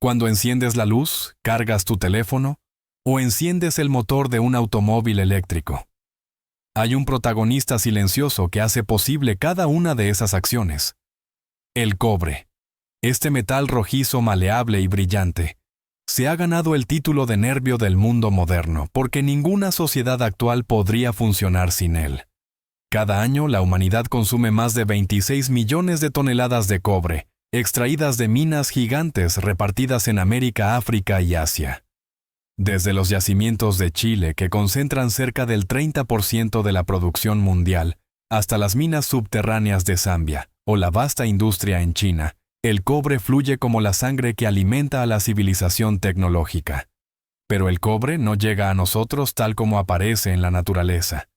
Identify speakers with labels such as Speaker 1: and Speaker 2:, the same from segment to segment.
Speaker 1: Cuando enciendes la luz, cargas tu teléfono o enciendes el motor de un automóvil eléctrico. Hay un protagonista silencioso que hace posible cada una de esas acciones. El cobre. Este metal rojizo, maleable y brillante se ha ganado el título de nervio del mundo moderno porque ninguna sociedad actual podría funcionar sin él. Cada año la humanidad consume más de 26 millones de toneladas de cobre, extraídas de minas gigantes repartidas en América, África y Asia. Desde los yacimientos de Chile, que concentran cerca del 30% de la producción mundial, hasta las minas subterráneas de Zambia o la vasta industria en China, el cobre fluye como la sangre que alimenta a la civilización tecnológica. Pero el cobre no llega a nosotros tal como aparece en la naturaleza.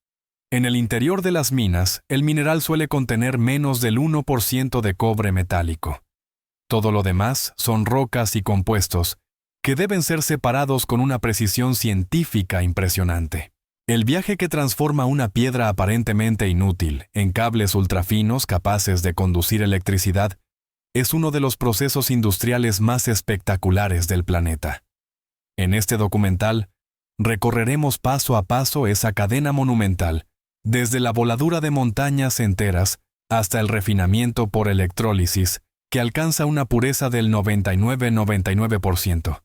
Speaker 1: En el interior de las minas, el mineral suele contener menos del 1% de cobre metálico. Todo lo demás son rocas y compuestos que deben ser separados con una precisión científica impresionante. El viaje que transforma una piedra aparentemente inútil en cables ultrafinos capaces de conducir electricidad es uno de los procesos industriales más espectaculares del planeta. En este documental, recorreremos paso a paso esa cadena monumental, desde la voladura de montañas enteras hasta el refinamiento por electrólisis, que alcanza una pureza del 99,99%.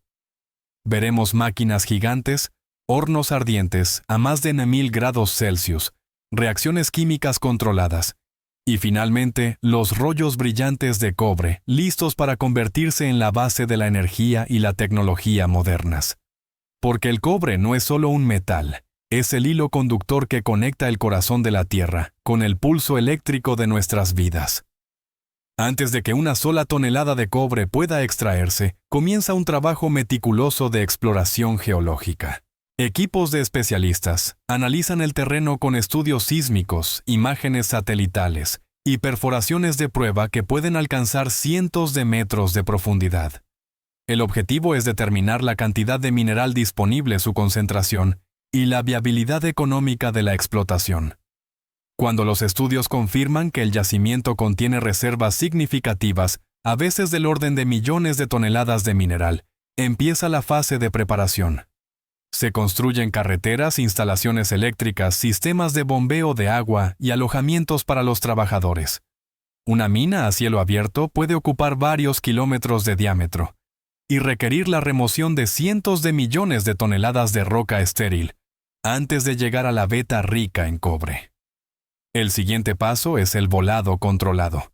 Speaker 1: Veremos máquinas gigantes, hornos ardientes a más de 1000 grados Celsius, reacciones químicas controladas, y finalmente los rollos brillantes de cobre, listos para convertirse en la base de la energía y la tecnología modernas. Porque el cobre no es solo un metal, es el hilo conductor que conecta el corazón de la Tierra con el pulso eléctrico de nuestras vidas. Antes de que una sola tonelada de cobre pueda extraerse, comienza un trabajo meticuloso de exploración geológica. Equipos de especialistas analizan el terreno con estudios sísmicos, imágenes satelitales y perforaciones de prueba que pueden alcanzar cientos de metros de profundidad. El objetivo es determinar la cantidad de mineral disponible, su concentración y la viabilidad económica de la explotación. Cuando los estudios confirman que el yacimiento contiene reservas significativas, a veces del orden de millones de toneladas de mineral, empieza la fase de preparación. Se construyen carreteras, instalaciones eléctricas, sistemas de bombeo de agua y alojamientos para los trabajadores. Una mina a cielo abierto puede ocupar varios kilómetros de diámetro y requerir la remoción de cientos de millones de toneladas de roca estéril antes de llegar a la veta rica en cobre. El siguiente paso es el volado controlado.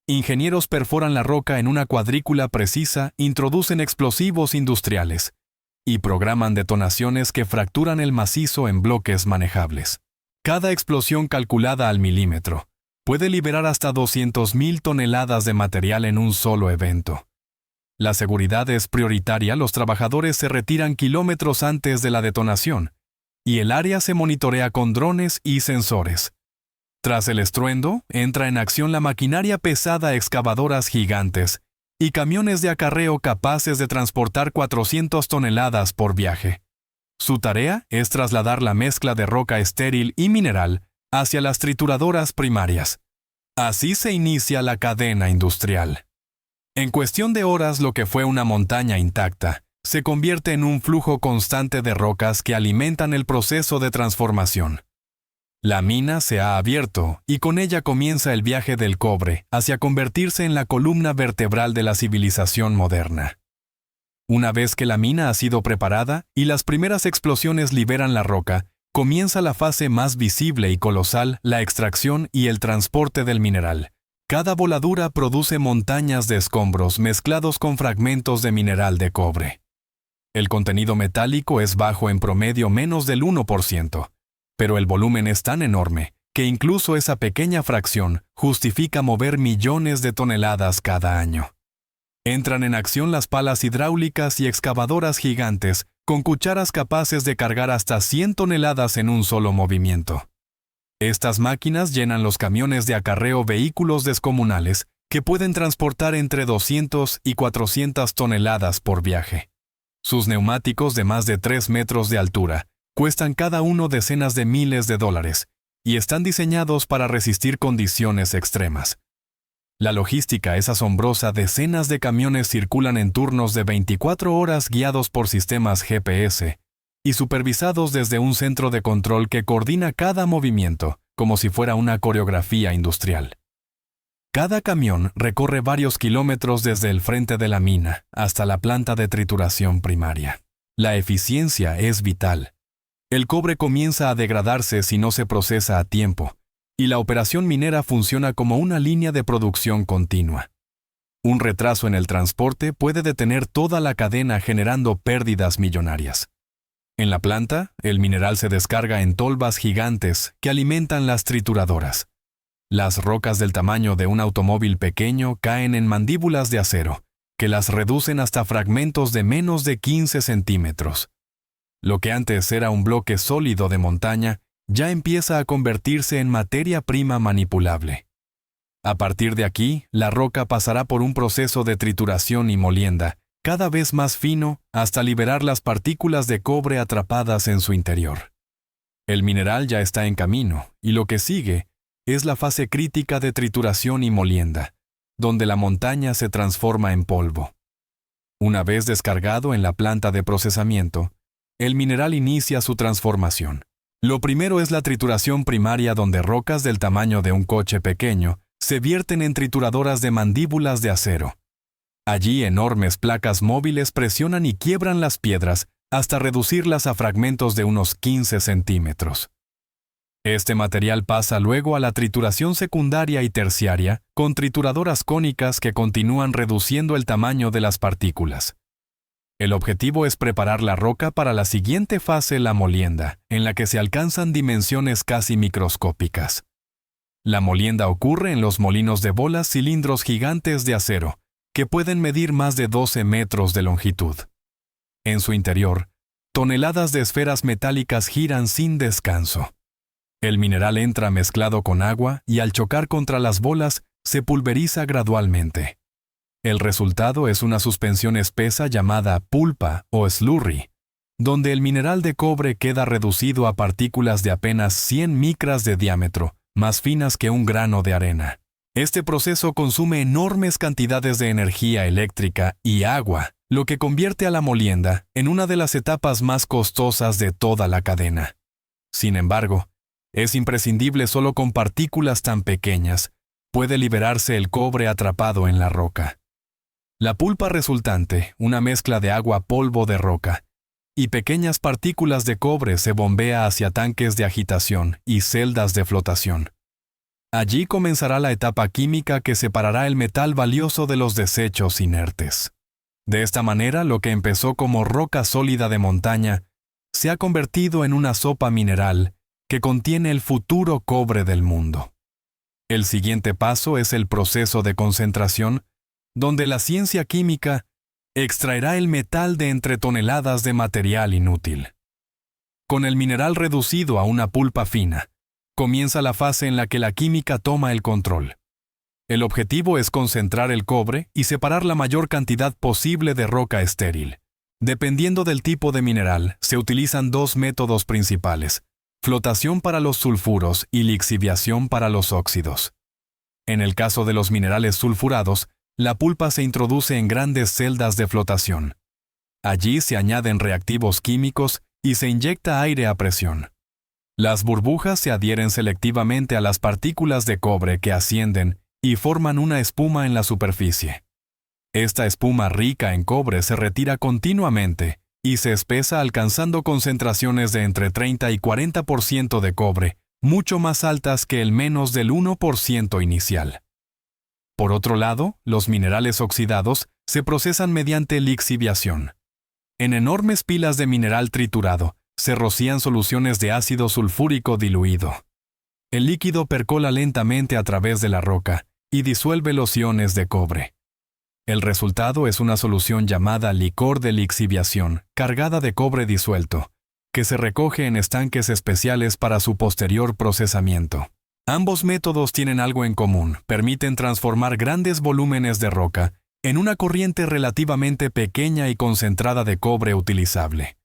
Speaker 1: Ingenieros perforan la roca en una cuadrícula precisa, introducen explosivos industriales y programan detonaciones que fracturan el macizo en bloques manejables. Cada explosión calculada al milímetro puede liberar hasta 200.000 toneladas de material en un solo evento. La seguridad es prioritaria, los trabajadores se retiran kilómetros antes de la detonación y el área se monitorea con drones y sensores. Tras el estruendo, entra en acción la maquinaria pesada, excavadoras gigantes y camiones de acarreo capaces de transportar 400 toneladas por viaje. Su tarea es trasladar la mezcla de roca estéril y mineral hacia las trituradoras primarias. Así se inicia la cadena industrial. En cuestión de horas, lo que fue una montaña intacta se convierte en un flujo constante de rocas que alimentan el proceso de transformación. La mina se ha abierto y con ella comienza el viaje del cobre hacia convertirse en la columna vertebral de la civilización moderna. Una vez que la mina ha sido preparada y las primeras explosiones liberan la roca, comienza la fase más visible y colosal, la extracción y el transporte del mineral. Cada voladura produce montañas de escombros mezclados con fragmentos de mineral de cobre. El contenido metálico es bajo, en promedio menos del 1%. Pero el volumen es tan enorme que incluso esa pequeña fracción justifica mover millones de toneladas cada año. Entran en acción las palas hidráulicas y excavadoras gigantes con cucharas capaces de cargar hasta 100 toneladas en un solo movimiento. Estas máquinas llenan los camiones de acarreo, vehículos descomunales que pueden transportar entre 200 y 400 toneladas por viaje. Sus neumáticos de más de 3 metros de altura cuestan cada uno decenas de miles de dólares y están diseñados para resistir condiciones extremas. La logística es asombrosa, decenas de camiones circulan en turnos de 24 horas guiados por sistemas GPS y supervisados desde un centro de control que coordina cada movimiento, como si fuera una coreografía industrial. Cada camión recorre varios kilómetros desde el frente de la mina hasta la planta de trituración primaria. La eficiencia es vital. El cobre comienza a degradarse si no se procesa a tiempo, y la operación minera funciona como una línea de producción continua. Un retraso en el transporte puede detener toda la cadena generando pérdidas millonarias. En la planta, el mineral se descarga en tolvas gigantes que alimentan las trituradoras. Las rocas del tamaño de un automóvil pequeño caen en mandíbulas de acero, que las reducen hasta fragmentos de menos de 15 centímetros. Lo que antes era un bloque sólido de montaña, ya empieza a convertirse en materia prima manipulable. A partir de aquí, la roca pasará por un proceso de trituración y molienda, cada vez más fino, hasta liberar las partículas de cobre atrapadas en su interior. El mineral ya está en camino, y lo que sigue es la fase crítica de trituración y molienda, donde la montaña se transforma en polvo. Una vez descargado en la planta de procesamiento, el mineral inicia su transformación. Lo primero es la trituración primaria, donde rocas del tamaño de un coche pequeño se vierten en trituradoras de mandíbulas de acero. Allí enormes placas móviles presionan y quiebran las piedras hasta reducirlas a fragmentos de unos 15 centímetros. Este material pasa luego a la trituración secundaria y terciaria, con trituradoras cónicas que continúan reduciendo el tamaño de las partículas. El objetivo es preparar la roca para la siguiente fase, la molienda, en la que se alcanzan dimensiones casi microscópicas. La molienda ocurre en los molinos de bolas, cilindros gigantes de acero, que pueden medir más de 12 metros de longitud. En su interior, toneladas de esferas metálicas giran sin descanso. El mineral entra mezclado con agua y al chocar contra las bolas se pulveriza gradualmente. El resultado es una suspensión espesa llamada pulpa o slurry, donde el mineral de cobre queda reducido a partículas de apenas 100 micras de diámetro, más finas que un grano de arena. Este proceso consume enormes cantidades de energía eléctrica y agua, lo que convierte a la molienda en una de las etapas más costosas de toda la cadena. Sin embargo, es imprescindible. Solo con partículas tan pequeñas puede liberarse el cobre atrapado en la roca. La pulpa resultante, una mezcla de agua, polvo de roca y pequeñas partículas de cobre, se bombea hacia tanques de agitación y celdas de flotación. Allí comenzará la etapa química que separará el metal valioso de los desechos inertes. De esta manera, lo que empezó como roca sólida de montaña se ha convertido en una sopa mineral que contiene el futuro cobre del mundo. El siguiente paso es el proceso de concentración, donde la ciencia química extraerá el metal de entre toneladas de material inútil. Con el mineral reducido a una pulpa fina, comienza la fase en la que la química toma el control. El objetivo es concentrar el cobre y separar la mayor cantidad posible de roca estéril. Dependiendo del tipo de mineral, se utilizan dos métodos principales: flotación para los sulfuros y lixiviación para los óxidos. En el caso de los minerales sulfurados, la pulpa se introduce en grandes celdas de flotación. Allí se añaden reactivos químicos y se inyecta aire a presión. Las burbujas se adhieren selectivamente a las partículas de cobre que ascienden y forman una espuma en la superficie. Esta espuma rica en cobre se retira continuamente y se espesa, alcanzando concentraciones de entre 30 y 40% de cobre, mucho más altas que el menos del 1% inicial. Por otro lado, los minerales oxidados se procesan mediante lixiviación. En enormes pilas de mineral triturado, se rocían soluciones de ácido sulfúrico diluido. El líquido percola lentamente a través de la roca y disuelve los iones de cobre. El resultado es una solución llamada licor de lixiviación, cargada de cobre disuelto, que se recoge en estanques especiales para su posterior procesamiento. Ambos métodos tienen algo en común: permiten transformar grandes volúmenes de roca en una corriente relativamente pequeña y concentrada de cobre utilizable.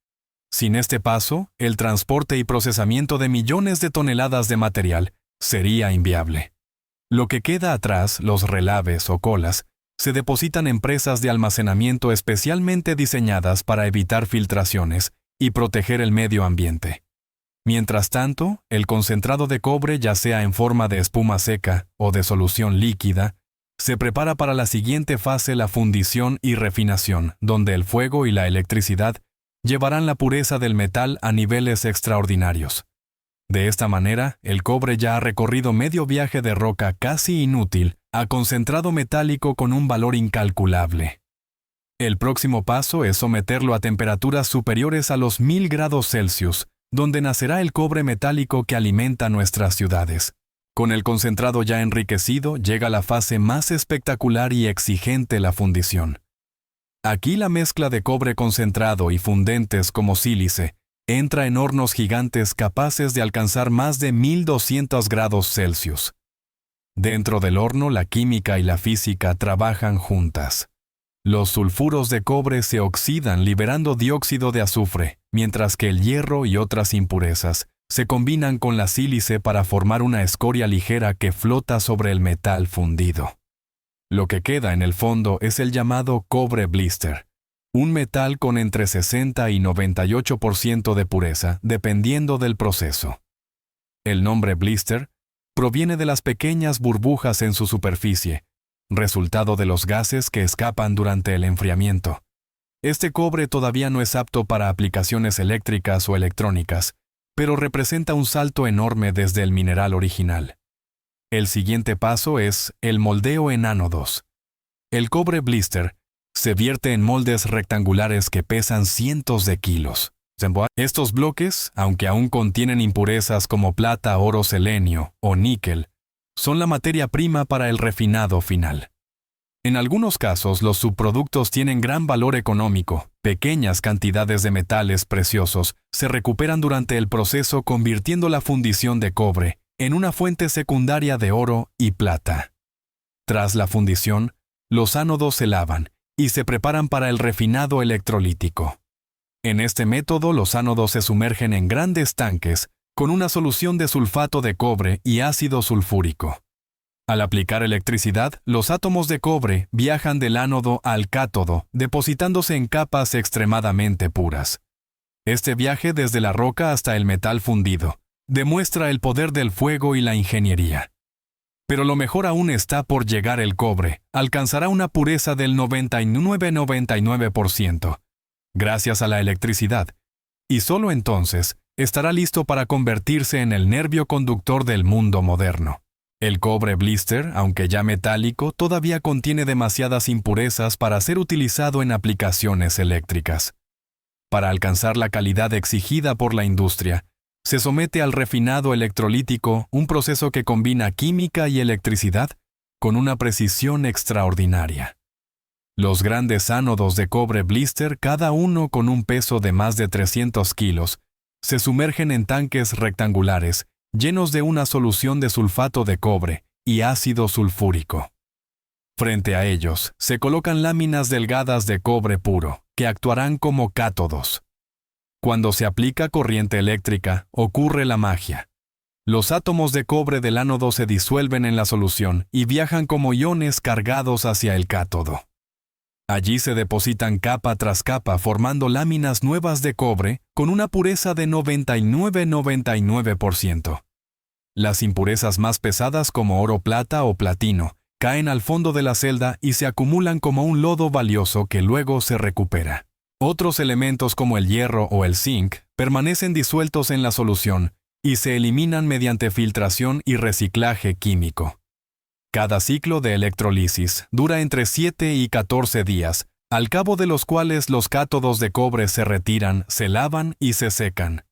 Speaker 1: Sin este paso, el transporte y procesamiento de millones de toneladas de material sería inviable. Lo que queda atrás, los relaves o colas, se depositan en presas de almacenamiento especialmente diseñadas para evitar filtraciones y proteger el medio ambiente. Mientras tanto, el concentrado de cobre, ya sea en forma de espuma seca o de solución líquida, se prepara para la siguiente fase, la fundición y refinación, donde el fuego y la electricidad llevarán la pureza del metal a niveles extraordinarios. De esta manera, el cobre ya ha recorrido medio viaje de roca casi inútil a concentrado metálico con un valor incalculable. El próximo paso es someterlo a temperaturas superiores a los 1000 grados Celsius, donde nacerá el cobre metálico que alimenta nuestras ciudades. Con el concentrado ya enriquecido, llega la fase más espectacular y exigente, la fundición. Aquí la mezcla de cobre concentrado y fundentes como sílice entra en hornos gigantes capaces de alcanzar más de 1200 grados Celsius. Dentro del horno, la química y la física trabajan juntas. Los sulfuros de cobre se oxidan liberando dióxido de azufre, mientras que el hierro y otras impurezas se combinan con la sílice para formar una escoria ligera que flota sobre el metal fundido. Lo que queda en el fondo es el llamado cobre blister, un metal con entre 60 y 98% de pureza, dependiendo del proceso. El nombre blister proviene de las pequeñas burbujas en su superficie, resultado de los gases que escapan durante el enfriamiento. Este cobre todavía no es apto para aplicaciones eléctricas o electrónicas, pero representa un salto enorme desde el mineral original. El siguiente paso es el moldeo en ánodos. El cobre blister se vierte en moldes rectangulares que pesan cientos de kilos. Estos bloques, aunque aún contienen impurezas como plata, oro, selenio o níquel, son la materia prima para el refinado final. En algunos casos, los subproductos tienen gran valor económico. Pequeñas cantidades de metales preciosos se recuperan durante el proceso, convirtiendo la fundición de cobre en una fuente secundaria de oro y plata. Tras la fundición, los ánodos se lavan y se preparan para el refinado electrolítico. En este método, los ánodos se sumergen en grandes tanques con una solución de sulfato de cobre y ácido sulfúrico. Al aplicar electricidad, los átomos de cobre viajan del ánodo al cátodo, depositándose en capas extremadamente puras. Este viaje desde la roca hasta el metal fundido demuestra el poder del fuego y la ingeniería. Pero lo mejor aún está por llegar. El cobre alcanzará una pureza del 99,99% gracias a la electricidad, y solo entonces estará listo para convertirse en el nervio conductor del mundo moderno. El cobre blister, aunque ya metálico, todavía contiene demasiadas impurezas para ser utilizado en aplicaciones eléctricas. Para alcanzar la calidad exigida por la industria, se somete al refinado electrolítico, un proceso que combina química y electricidad con una precisión extraordinaria. Los grandes ánodos de cobre blister, cada uno con un peso de más de 300 kilos, se sumergen en tanques rectangulares llenos de una solución de sulfato de cobre y ácido sulfúrico. Frente a ellos se colocan láminas delgadas de cobre puro, que actuarán como cátodos. Cuando se aplica corriente eléctrica, ocurre la magia. Los átomos de cobre del ánodo se disuelven en la solución y viajan como iones cargados hacia el cátodo. Allí se depositan capa tras capa, formando láminas nuevas de cobre con una pureza de 99,99%. Las impurezas más pesadas, como oro, plata o platino, caen al fondo de la celda y se acumulan como un lodo valioso que luego se recupera. Otros elementos como el hierro o el zinc permanecen disueltos en la solución y se eliminan mediante filtración y reciclaje químico. Cada ciclo de electrolisis dura entre 7 y 14 días, al cabo de los cuales los cátodos de cobre se retiran, se lavan y se secan.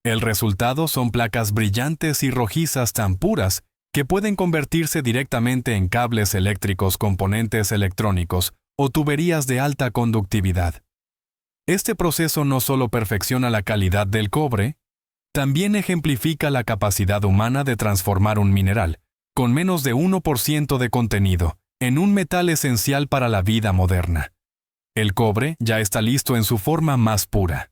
Speaker 1: El resultado son placas brillantes y rojizas tan puras que pueden convertirse directamente en cables eléctricos, componentes electrónicos o tuberías de alta conductividad. Este proceso no solo perfecciona la calidad del cobre, también ejemplifica la capacidad humana de transformar un mineral, con menos de 1% de contenido, en un metal esencial para la vida moderna. El cobre ya está listo en su forma más pura.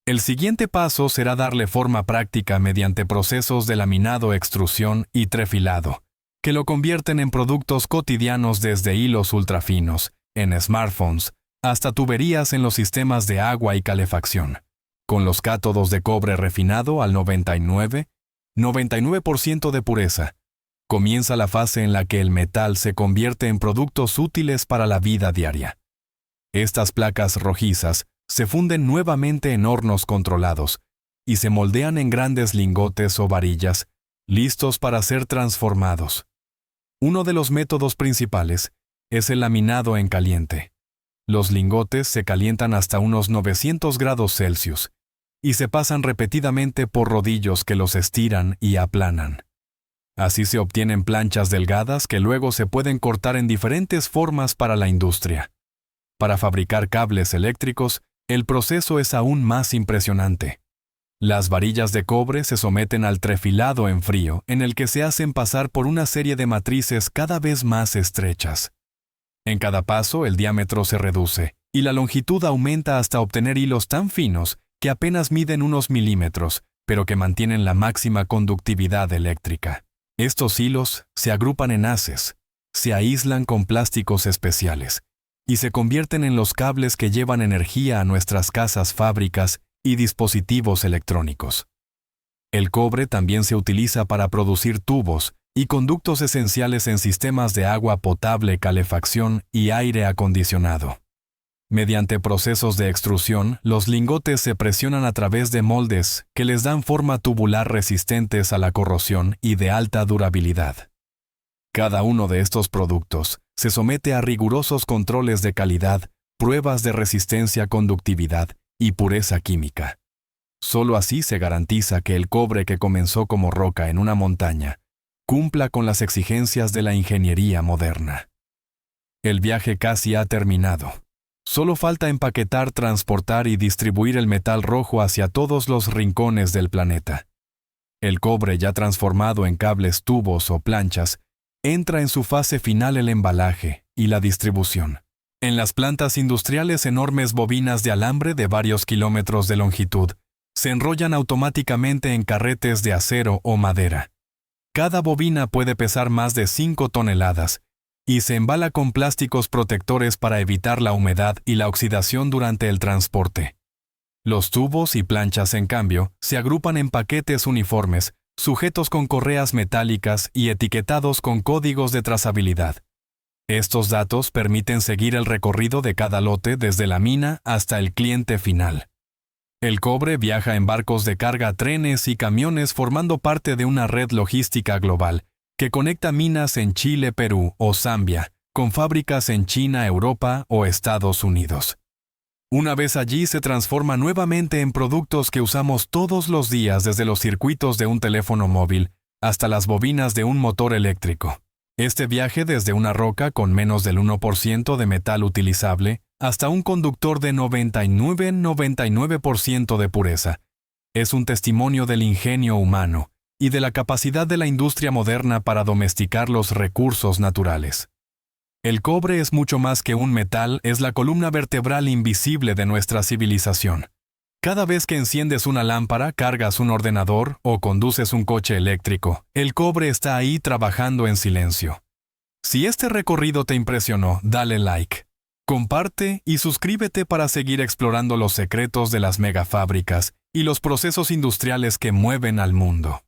Speaker 1: El siguiente paso será darle forma práctica mediante procesos de laminado, extrusión y trefilado, que lo convierten en productos cotidianos desde hilos ultrafinos, en smartphones, hasta tuberías en los sistemas de agua y calefacción. Con los cátodos de cobre refinado al 99% de pureza, comienza la fase en la que el metal se convierte en productos útiles para la vida diaria. Estas placas rojizas se funden nuevamente en hornos controlados y se moldean en grandes lingotes o varillas, listos para ser transformados. Uno de los métodos principales es el laminado en caliente. Los lingotes se calientan hasta unos 900 grados Celsius y se pasan repetidamente por rodillos que los estiran y aplanan. Así se obtienen planchas delgadas que luego se pueden cortar en diferentes formas para la industria. Para fabricar cables eléctricos, el proceso es aún más impresionante. Las varillas de cobre se someten al trefilado en frío, en el que se hacen pasar por una serie de matrices cada vez más estrechas. En cada paso, el diámetro se reduce y la longitud aumenta hasta obtener hilos tan finos que apenas miden unos milímetros, pero que mantienen la máxima conductividad eléctrica. Estos hilos se agrupan en haces, se aíslan con plásticos especiales y se convierten en los cables que llevan energía a nuestras casas, fábricas y dispositivos electrónicos. El cobre también se utiliza para producir tubos y conductos esenciales en sistemas de agua potable, calefacción y aire acondicionado. Mediante procesos de extrusión, los lingotes se presionan a través de moldes que les dan forma tubular resistentes a la corrosión y de alta durabilidad. Cada uno de estos productos se somete a rigurosos controles de calidad, pruebas de resistencia, conductividad y pureza química. Solo así se garantiza que el cobre que comenzó como roca en una montaña cumpla con las exigencias de la ingeniería moderna. El viaje casi ha terminado. Solo falta empaquetar, transportar y distribuir el metal rojo hacia todos los rincones del planeta. El cobre ya transformado en cables, tubos o planchas entra en su fase final, el embalaje y la distribución. En las plantas industriales, enormes bobinas de alambre de varios kilómetros de longitud se enrollan automáticamente en carretes de acero o madera. Cada bobina puede pesar más de 5 toneladas y se embala con plásticos protectores para evitar la humedad y la oxidación durante el transporte. Los tubos y planchas, en cambio, se agrupan en paquetes uniformes, sujetos con correas metálicas y etiquetados con códigos de trazabilidad. Estos datos permiten seguir el recorrido de cada lote desde la mina hasta el cliente final. El cobre viaja en barcos de carga, trenes y camiones, formando parte de una red logística global que conecta minas en Chile, Perú o Zambia con fábricas en China, Europa o Estados Unidos. Una vez allí, se transforma nuevamente en productos que usamos todos los días, desde los circuitos de un teléfono móvil hasta las bobinas de un motor eléctrico. Este viaje desde una roca con menos del 1% de metal utilizable hasta un conductor de 99% de pureza es un testimonio del ingenio humano y de la capacidad de la industria moderna para domesticar los recursos naturales. El cobre es mucho más que un metal, es la columna vertebral invisible de nuestra civilización. Cada vez que enciendes una lámpara, cargas un ordenador o conduces un coche eléctrico, el cobre está ahí trabajando en silencio. Si este recorrido te impresionó, dale like, comparte y suscríbete para seguir explorando los secretos de las megafábricas y los procesos industriales que mueven al mundo.